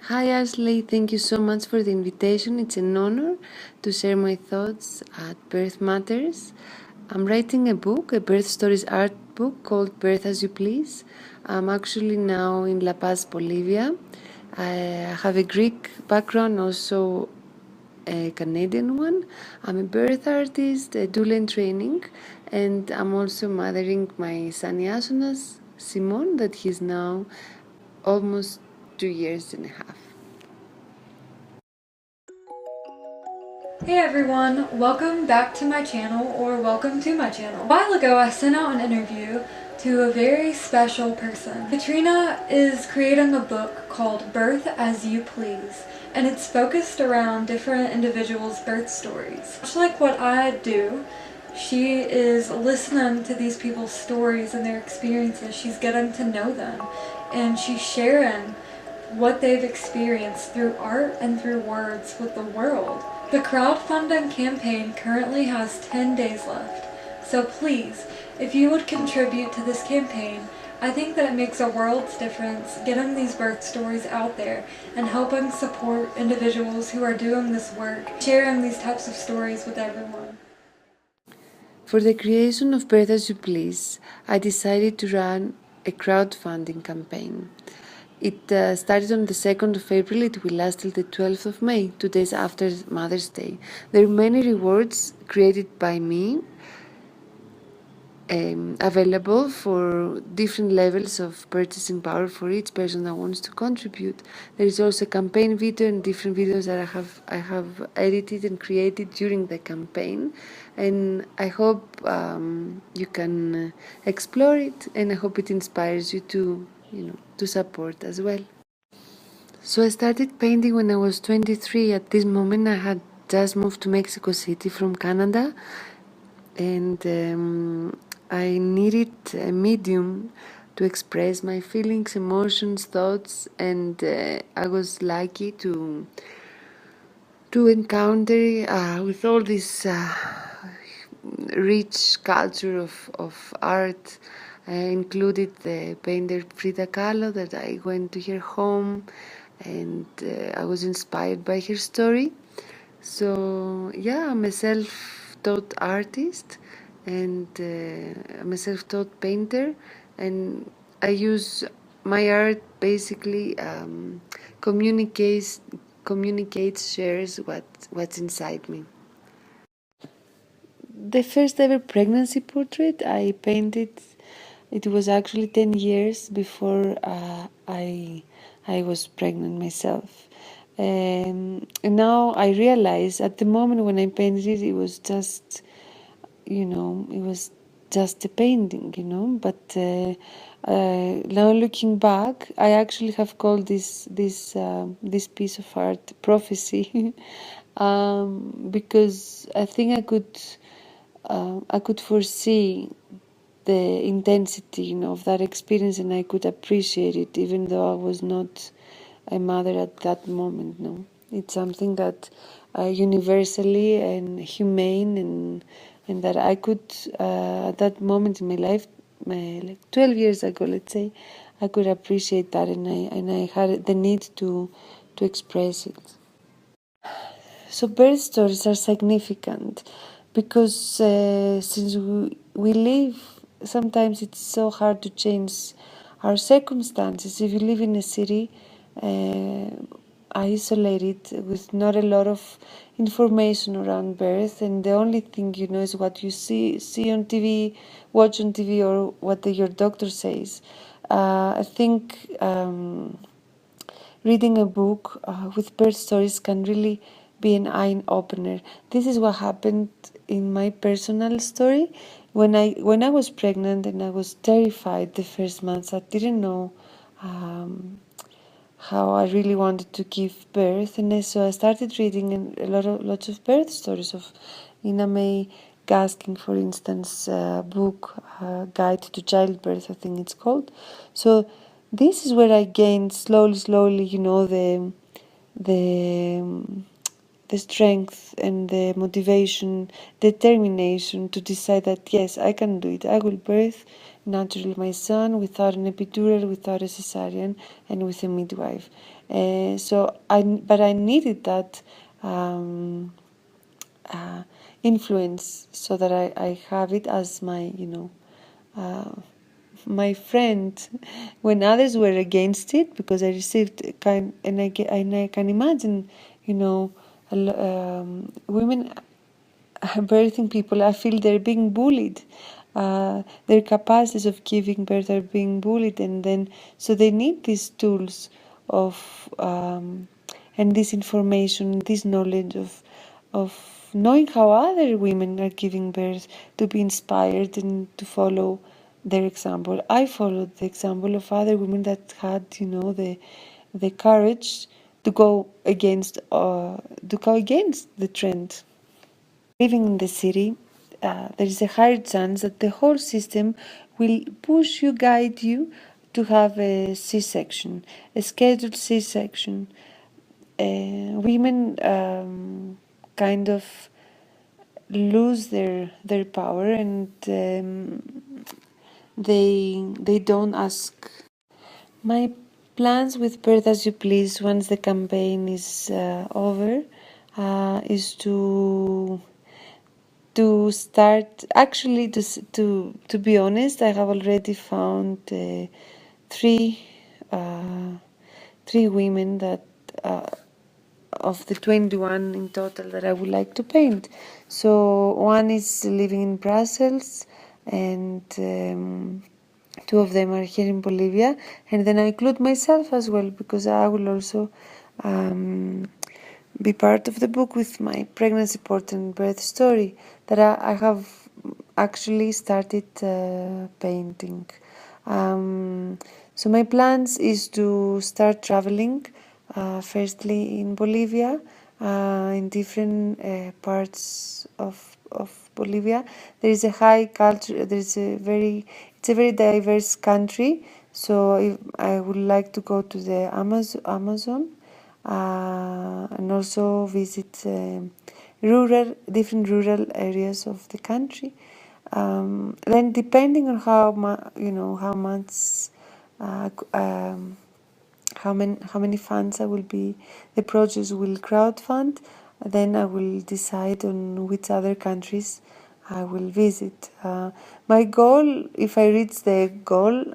Hi Ashley, thank you so much for the invitation. It's an honor to share my thoughts at Birth Matters. I'm writing a book, a birth stories art book called Birth as You Please. I'm actually now in La Paz, Bolivia. I have a Greek background, also a Canadian one. I'm a birth artist, a doula in training, and I'm also mothering my son Iasonas Simon, that he's now almost 2 years and a half. Hey everyone, welcome back to my channel, or welcome to my channel. A while ago I sent out an interview to a very special person. Katrina is creating a book called Birth as You Please, and it's focused around different individuals' birth stories. Much like what I do, she is listening to these people's stories and their experiences. She's getting to know them, and she's sharing what they've experienced through art and through words with the world. The crowdfunding campaign currently has 10 days left, so please, if you would contribute to this campaign, I think that it makes a world's difference getting these birth stories out there and helping support individuals who are doing this work, sharing these types of stories with everyone. For the creation of Birth as You Please, I decided to run a crowdfunding campaign. It started on the 2nd of April. It will last till the 12th of May, 2 days after Mother's Day. There are many rewards created by me available for different levels of purchasing power for each person that wants to contribute. There is also a campaign video and different videos that I have edited and created during the campaign, and I hope you can explore it, and I hope it inspires you to support as well. So I started painting when I was 23. At this moment, I had just moved to Mexico City from Canada, and I needed a medium to express my feelings, emotions, thoughts, and I was lucky to encounter with all this rich culture of art. I included the painter Frida Kahlo, that I went to her home, and I was inspired by her story. So yeah, I'm a self-taught artist, and I'm a self-taught painter, and I use my art basically communicates, shares what's inside me. The first ever pregnancy portrait I painted, it was actually 10 years before I was pregnant myself. And now I realize at the moment when I painted it, it was just, it was just a painting, But now looking back, I actually have called this piece of art prophecy, because I think I could foresee the intensity, of that experience, and I could appreciate it, even though I was not a mother at that moment. No, it's something that universally and humane, and that I could at that moment in my life, like 12 years ago, let's say, I could appreciate that, and I had the need to express it. So birth stories are significant because since we live, sometimes it's so hard to change our circumstances. If you live in a city isolated with not a lot of information around birth, and the only thing you know is what you see on TV, watch on TV, or what your doctor says. I think reading a book with birth stories can really be an eye opener. This is what happened in my personal story. When I was pregnant and I was terrified the first months, I didn't know how I really wanted to give birth, and so I started reading lots of birth stories of Ina May Gaskin, for instance, book Guide to Childbirth, I think it's called. So this is where I gained slowly, the strength and the motivation, determination to decide that yes, I can do it. I will birth, naturally my son without an epidural, without a cesarean, and with a midwife. But I needed that influence so that I have it as my, my friend when others were against it, because I received and I can imagine, women birthing people, I feel they're being bullied. Their capacities of giving birth are being bullied, and then so they need these tools of and this information, this knowledge of knowing how other women are giving birth, to be inspired and to follow their example. I followed the example of other women that had, the courage to go against the trend. Living in the city, there is a higher chance that the whole system will push you, guide you to have a C-section, a scheduled C-section. Women kind of lose their power, and they don't ask. My plans with Birth as You Please, once the campaign is over, is to start. Actually, to be honest, I have already found three women that of the 21 in total that I would like to paint. So one is living in Brussels, and two of them are here in Bolivia, and then I include myself as well, because I will also be part of the book with my pregnancy, port, and birth story that I have actually started painting. So my plans is to start traveling, firstly in Bolivia, in different parts of Bolivia. There is a high culture. It's a very diverse country. So I would like to go to the Amazon, and also visit different rural areas of the country. Then, depending on how much, how many funds the project will crowdfund, then I will decide on which other countries I will visit. My goal, if I reach the goal,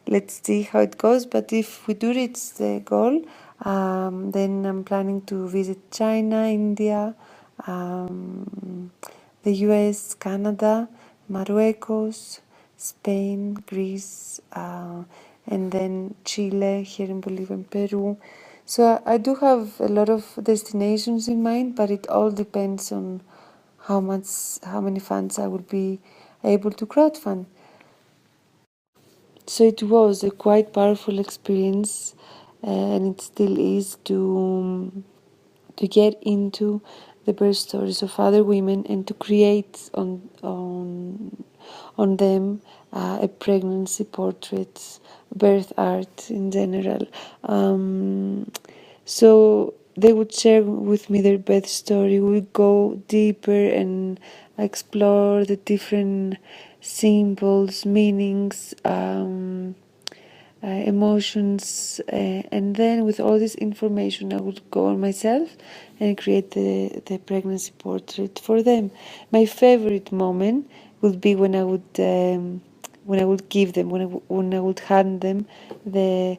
let's see how it goes. But if we do reach the goal, then I'm planning to visit China, India, the US, Canada, Marruecos, Spain, Greece, and then Chile, here in Bolivia, and Peru. So I do have a lot of destinations in mind, but it all depends on how many funds I will be able to crowdfund. So it was a quite powerful experience, and it still is, to get into the birth stories of other women and to create on them a pregnancy portrait, birth art in general. So they would share with me their birth story. We would go deeper and explore the different symbols, meanings, emotions, and then with all this information I would go on myself and create the pregnancy portrait for them. My favorite moment would be when I would give them, when I would hand them their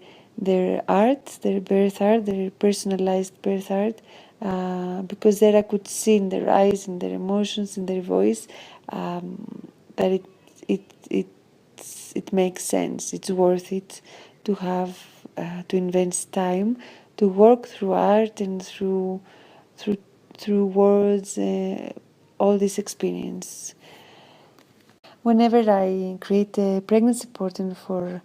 art, their birth art, their personalized birth art, because there I could see in their eyes, in their emotions, in their voice, that it makes sense. It's worth it to have to invest time to work through art and through words, all this experience. Whenever I create a pregnancy portrait for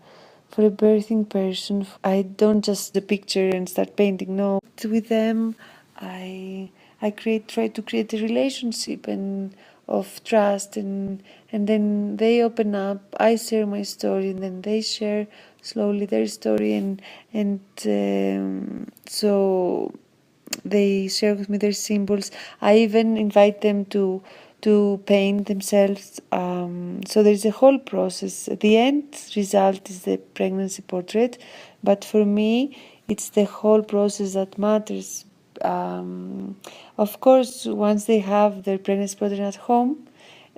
a birthing person, I don't just the picture and start painting. No, with them, I try to create a relationship and of trust, and then they open up. I share my story, and then they share slowly their story, and so they share with me their symbols. I even invite them to to paint themselves. So there's a whole process. The end result is the pregnancy portrait, but for me, it's the whole process that matters. Of course, once they have their pregnancy portrait at home,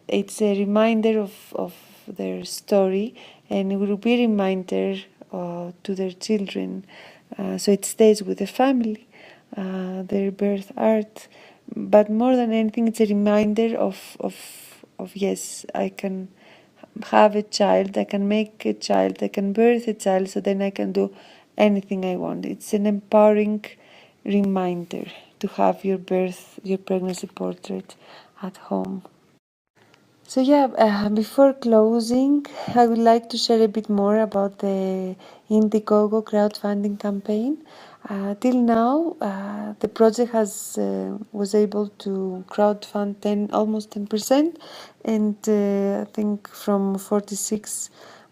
it's a reminder of their story, and it will be a reminder to their children. So it stays with the family, their birth art. But more than anything, it's a reminder of yes, I can have a child, I can make a child, I can birth a child, so then I can do anything I want. It's an empowering reminder to have your pregnancy portrait at home. So yeah, before closing, I would like to share a bit more about the Indiegogo crowdfunding campaign. Till now, the project was able to crowdfund almost 10%, and I think from 46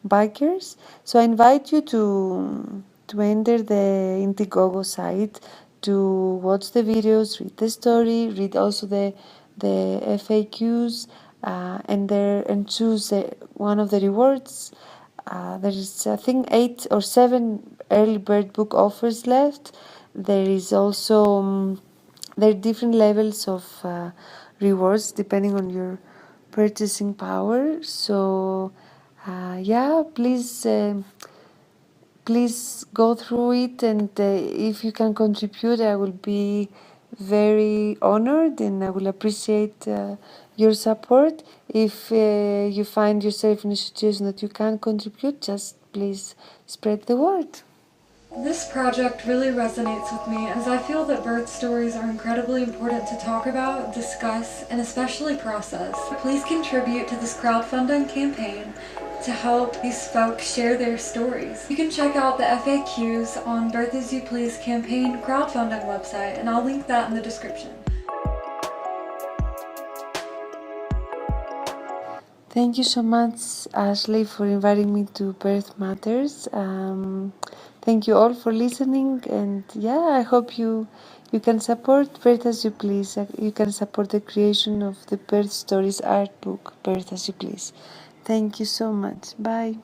bikers. So I invite you to enter the Indiegogo site to watch the videos, read the story, read also the FAQs, and choose one of the rewards. There is, I think, 8 or 7 early bird book offers left. There is also there are different levels of rewards depending on your purchasing power. So yeah, please go through it, and if you can contribute, I will be very honored, and I will appreciate your support. If you find yourself in a situation that you can't contribute, just please spread the word. This project really resonates with me as I feel that birth stories are incredibly important to talk about, discuss, and especially process. Please contribute to this crowdfunding campaign to help these folks share their stories. You can check out the FAQs on Birth As You Please campaign crowdfunding website, and I'll link that in the description. Thank you so much, Ashley, for inviting me to Birth Matters. Thank you all for listening, and yeah, I hope you can support Birth As You Please. You can support the creation of the Birth Stories art book, Birth As You Please. Thank you so much. Bye.